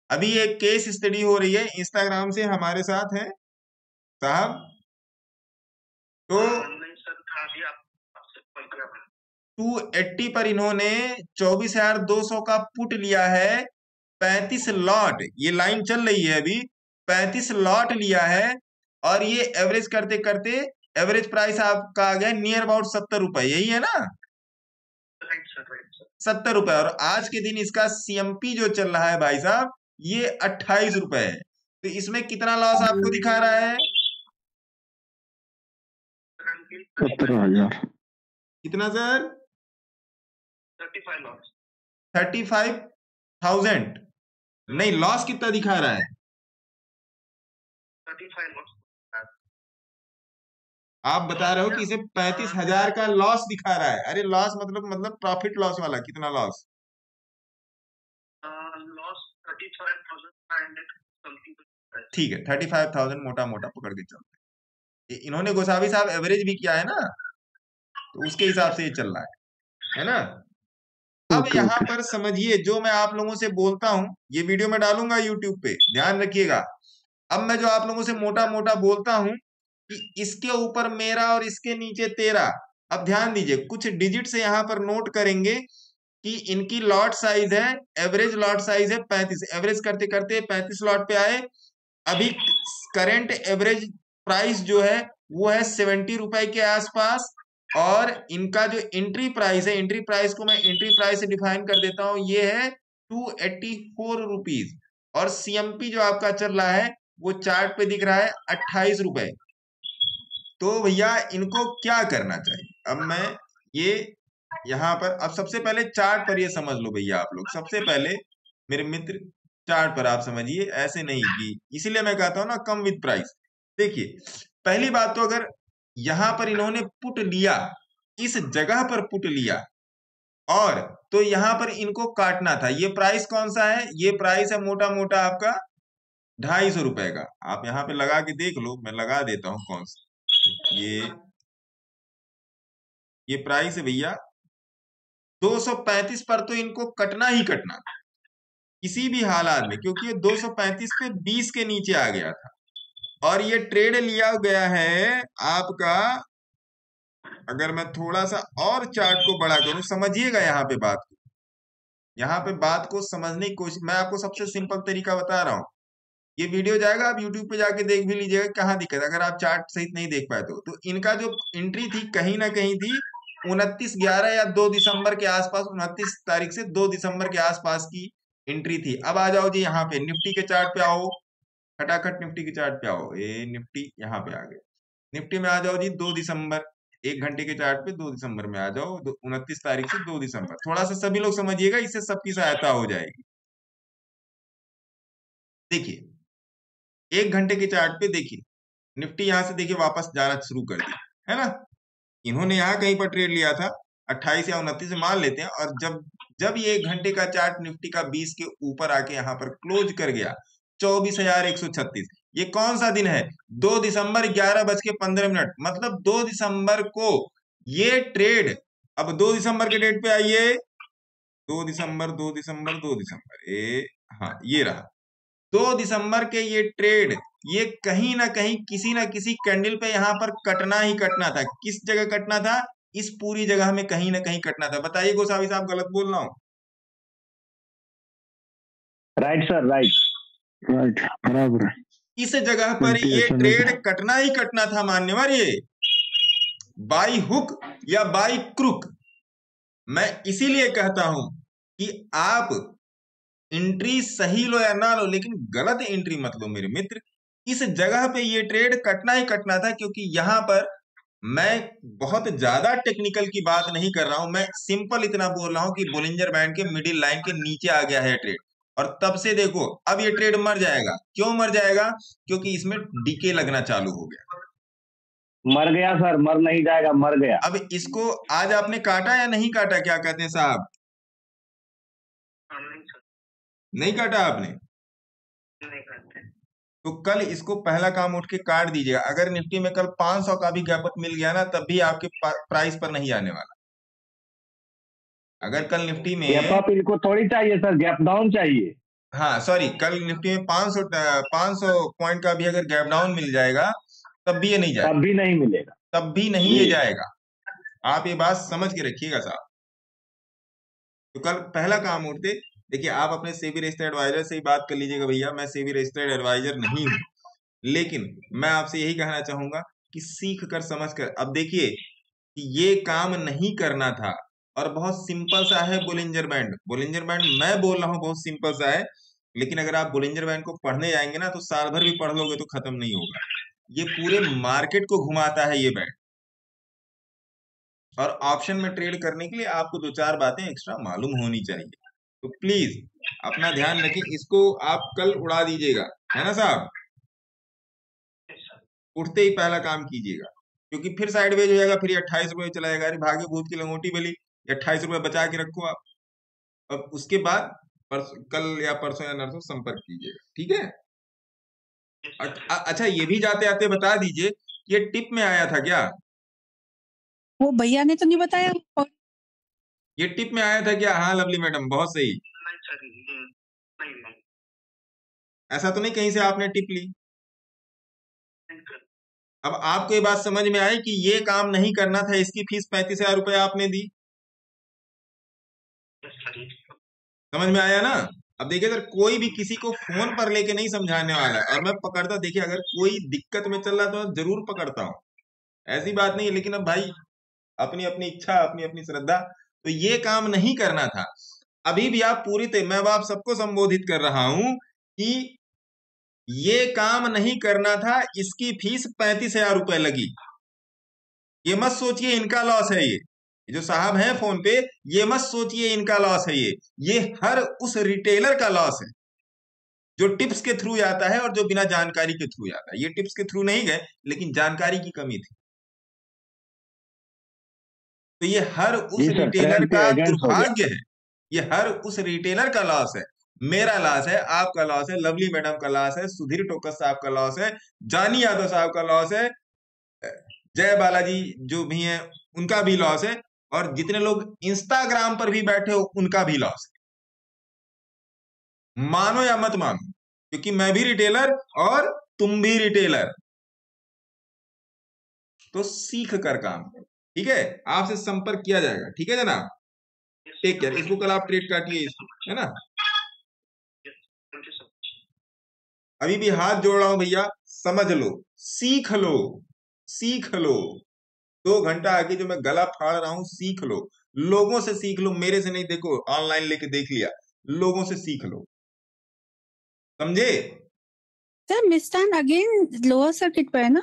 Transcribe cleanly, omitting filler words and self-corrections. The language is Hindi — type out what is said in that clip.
अभी एक केस स्टडी हो रही है इंस्टाग्राम से हमारे साथ है साहब। तो नहीं सर, था भी आपसे कॉल किया मैंने। 280 पर इन्होंने 24,200 का पुट लिया है, 35 लॉट, ये लाइन चल रही है अभी, 35 लॉट लिया है, और ये एवरेज करते करते एवरेज प्राइस आपका आ गया नियर अबाउट 70 रुपए, यही है ना? Right sir, right sir. 70 रुपए, और आज के दिन इसका सीएमपी जो चल रहा है भाई साहब, ये 28 रुपए है। तो इसमें कितना लॉस आपको दिखा रहा है? 17,000। कितना सर? 35 लॉस। 35,000 नहीं, लॉस कितना दिखा रहा है? 35 लॉस। आप बता रहे हो कि इसे 35,000 का लॉस दिखा रहा है। अरे लॉस मतलब प्रॉफिट लॉस वाला कितना लॉस? Loss 35,500 something. ठीक है, 35,000 मोटा मोटा पकड़ के चलते। इन्होंने गोसावी साहब एवरेज भी किया है ना, तो उसके हिसाब से ये चल रहा है ना? अब यहाँ पर समझिए, जो मैं आप लोगों से बोलता हूं, ये वीडियो में डालूंगा यूट्यूब पे, ध्यान रखिएगा। अब मैं जो आप लोगों से मोटा मोटा बोलता हूं कि इसके ऊपर मेरा और इसके नीचे तेरा, अब ध्यान दीजिए, कुछ डिजिट से यहाँ पर नोट करेंगे कि इनकी लॉट साइज है, एवरेज लॉट साइज है 35, एवरेज करते करते 35 लॉट पे आए। अभी करंट एवरेज प्राइस जो है वो है 70 रुपए के आसपास, और इनका जो एंट्री प्राइस है, एंट्री प्राइस को मैं एंट्री प्राइस से डिफाइन कर देता हूं, ये है 284 रुपीज, और सीएमपी जो आपका चल रहा है वो चार्ट पे दिख रहा है 28 रुपए। तो भैया इनको क्या करना चाहिए? अब मैं ये यहाँ पर, अब सबसे पहले चार्ट पर ये समझ लो भैया आप लोग, सबसे पहले मेरे मित्र चार्ट पर आप समझिए, ऐसे नहीं कि, इसीलिए मैं कहता हूं ना कम विद प्राइस। देखिए पहली बात तो, अगर यहां पर इन्होंने पुट लिया, इस जगह पर पुट लिया, और तो यहां पर इनको काटना था। ये प्राइस कौन सा है? ये प्राइस है मोटा मोटा आपका 250 रुपए का। आप यहाँ पे लगा के देख लो, मैं लगा देता हूँ कौन सा, ये प्राइस है भैया 235 पर, तो इनको कटना ही कटना था किसी भी हालात में, क्योंकि ये 235 पे 20 के नीचे आ गया था, और ये ट्रेड लिया गया है आपका। अगर मैं थोड़ा सा और चार्ट को बड़ा करूं, समझिएगा यहाँ पे बात को, यहाँ पे बात को समझने की कोशिश, मैं आपको सबसे सिंपल तरीका बता रहा हूँ। ये वीडियो जाएगा, आप यूट्यूब पे जाके देख भी लीजिएगा कहाँ दिक्कत, अगर आप चार्ट सहित नहीं देख पाए तो इनका जो एंट्री थी कहीं ना कहीं थी 29/11 या 2 दिसंबर के आसपास, 29 तारीख से 2 दिसंबर के आसपास की एंट्री थी। अब आ जाओ जी यहाँ पे निफ्टी के चार्ट पे आओ, खटाखट निफ्टी के चार्ट पे आओ, ये निफ्टी यहाँ पे आ गए। निफ्टी में आ जाओ जी 2 दिसंबर, 1 घंटे के चार्ट पे 2 दिसंबर में आ जाओ, 29 तारीख से 2 दिसंबर। थोड़ा सा सभी लोग समझिएगा, इससे सबकी सहायता हो जाएगी। देखिए 1 घंटे के चार्ट पे देखिए, निफ्टी यहां से देखिए वापस जाना शुरू कर दी है ना। इन्होंने यहाँ कहीं पर ट्रेड लिया था 28 या 29 मान लेते हैं, और जब जब ये 1 घंटे का चार्ट निफ्टी का 20 के ऊपर आके यहाँ पर क्लोज कर गया 24,136, ये कौन सा दिन है? 2 दिसंबर 11:15, मतलब 2 दिसंबर को ये ट्रेड, अब 2 दिसंबर के डेट पे आइए, 2 दिसंबर 2 दिसंबर 2 दिसंबर, हाँ ये रहा 2 दिसंबर के ये ट्रेड, ये कहीं ना कहीं किसी ना किसी कैंडल पे यहाँ पर कटना ही कटना था। किस जगह कटना था? इस पूरी जगह में कहीं ना कहीं कटना था। बताइए गोसावी साहब, गलत बोल रहा हूं? राइट सर, राइट बराबर। इस जगह पर ये ट्रेड कटना ही कटना था मान्यवर, ये बाई हुक या बाई क्रुक। मैं इसीलिए कहता हूं कि आप एंट्री सही लो या ना लो, लेकिन गलत एंट्री मत लो मेरे मित्र। इस जगह पे ये ट्रेड कटना ही कटना था, क्योंकि यहां पर मैं बहुत ज्यादा टेक्निकल की बात नहीं कर रहा हूं, मैं सिंपल इतना बोल रहा हूं कि बोलिंजर बैंड के मिडिल लाइन के नीचे आ गया है ट्रेड, और तब से देखो अब ये ट्रेड मर जाएगा। क्यों मर जाएगा? क्योंकि इसमें डीके लगना चालू हो गया। मर गया सर, मर नहीं जाएगा, मर गया। अब इसको आज आपने काटा या नहीं काटा, क्या कहते हैं साहब? नहीं काटा आपने? नहीं काटते। तो कल इसको पहला काम उठ के काट दीजिएगा। अगर निफ्टी में कल 500 का भी गैप अप मिल गया ना, तब भी आपके प्राइस पर नहीं आने वाला। अगर कल निफ्टी में गैप अप इनको थोड़ी चाहिए सर, गैप डाउन चाहिए। हाँ सॉरी, कल निफ्टी में 500 पॉइंट का भी अगर गैप डाउन मिल जाएगा तब भी ये नहीं जाएगा, तब भी नहीं मिलेगा। तब भी नहीं ये जी जाएगा। आप ये बात समझ के रखिएगा साहब। तो कल पहला काम उठते, देखिए आप अपने सेबी रजिस्टर्ड एडवाइजर से ही बात कर लीजिएगा, भैया मैं सेबी रजिस्टर्ड एडवाइजर नहीं हूँ, लेकिन मैं आपसे यही कहना चाहूंगा कि सीख कर समझ कर, अब देखिए कि ये काम नहीं करना था और बहुत सिंपल सा है बोलिंजर बैंड। बोलिंजर बैंड मैं बोल रहा हूँ बहुत सिंपल सा है, लेकिन अगर आप बोलिंजर बैंड को पढ़ने जाएंगे ना तो साल भर भी पढ़ लोगे तो खत्म नहीं होगा। ये पूरे मार्केट को घुमाता है ये बैंड, और ऑप्शन में ट्रेड करने के लिए आपको 2-4 बातें एक्स्ट्रा मालूम होनी चाहिए। तो प्लीज अपना ध्यान रखिए, इसको आप कल उड़ा दीजिएगा, है ना साहब। उठते ही पहला काम कीजिएगा, क्योंकि फिर साइडवेज हो जाएगा, फिर 28 रुपये चला जाएगा। अरे भाग्य भूत की लंगोटी बली, 28 रुपये बचा के रखो आप। अब उसके बाद कल या परसों या नरसों संपर्क कीजिएगा, ठीक है। अच्छा ये भी जाते आते बता दीजिए, ये टिप में आया था क्या? वो भैया ने तो नहीं बताया। ये टिप में आया था क्या? हाँ लवली मैडम, बहुत सही। नहीं सर, नहीं नहीं ऐसा तो नहीं कहीं से आपने टिप ली? नहीं सर। अब आपको ये बात समझ में आई कि ये काम नहीं करना था, इसकी फीस 35,000 रुपए आपने दी, यस सर। समझ में आया ना। अब देखिए सर, कोई भी किसी को फोन पर लेके नहीं समझाने वाला है, और मैं पकड़ता, देखिए अगर कोई दिक्कत में चल रहा तो जरूर पकड़ता हूँ, ऐसी बात नहीं है। लेकिन अब भाई अपनी अपनी इच्छा, अपनी अपनी श्रद्धा, तो ये काम नहीं करना था। अभी भी आप पूरी तरह, मैं आप सबको संबोधित कर रहा हूं कि ये काम नहीं करना था, इसकी फीस 35,000 रुपए लगी। ये मत सोचिए इनका लॉस है, ये जो साहब हैं फोन पे, ये मत सोचिए इनका लॉस है, ये हर उस रिटेलर का लॉस है जो टिप्स के थ्रू आता है और जो बिना जानकारी के थ्रू आता है। ये टिप्स के थ्रू नहीं गए, लेकिन जानकारी की कमी थी। तो ये हर उस जी सर, रिटेलर ट्रेंड के का एजेंट हो गया। दुर्भाग्य है, ये हर उस रिटेलर का लॉस है। मेरा लॉस है, आपका लॉस है, लवली मैडम का लॉस है, सुधीर टोकस साहब का लॉस है, जानी यादव साहब का लॉस है, जय बालाजी जो भी हैं उनका भी लॉस है, और जितने लोग इंस्टाग्राम पर भी बैठे हो उनका भी लॉस है। मानो या मत मानो, क्योंकि मैं भी रिटेलर और तुम भी रिटेलर। तो सीख कर काम करो, ठीक है। आपसे संपर्क किया जाएगा, ठीक है जनाब। Take care. इसको कल आप ट्रेड काटिए इसको, है ना। Thank you sir. अभी भी हाथ जोड़ रहा हूं भैया, समझ लो, सीख लो, सीख लो। 2 घंटा आगे जो मैं गला फाड़ रहा हूं, सीख लो, लोगों से सीख लो, मेरे से नहीं। देखो ऑनलाइन लेके देख लिया, लोगों से सीख लो, समझे। Sir Mishtann again lower circuit पे है ना?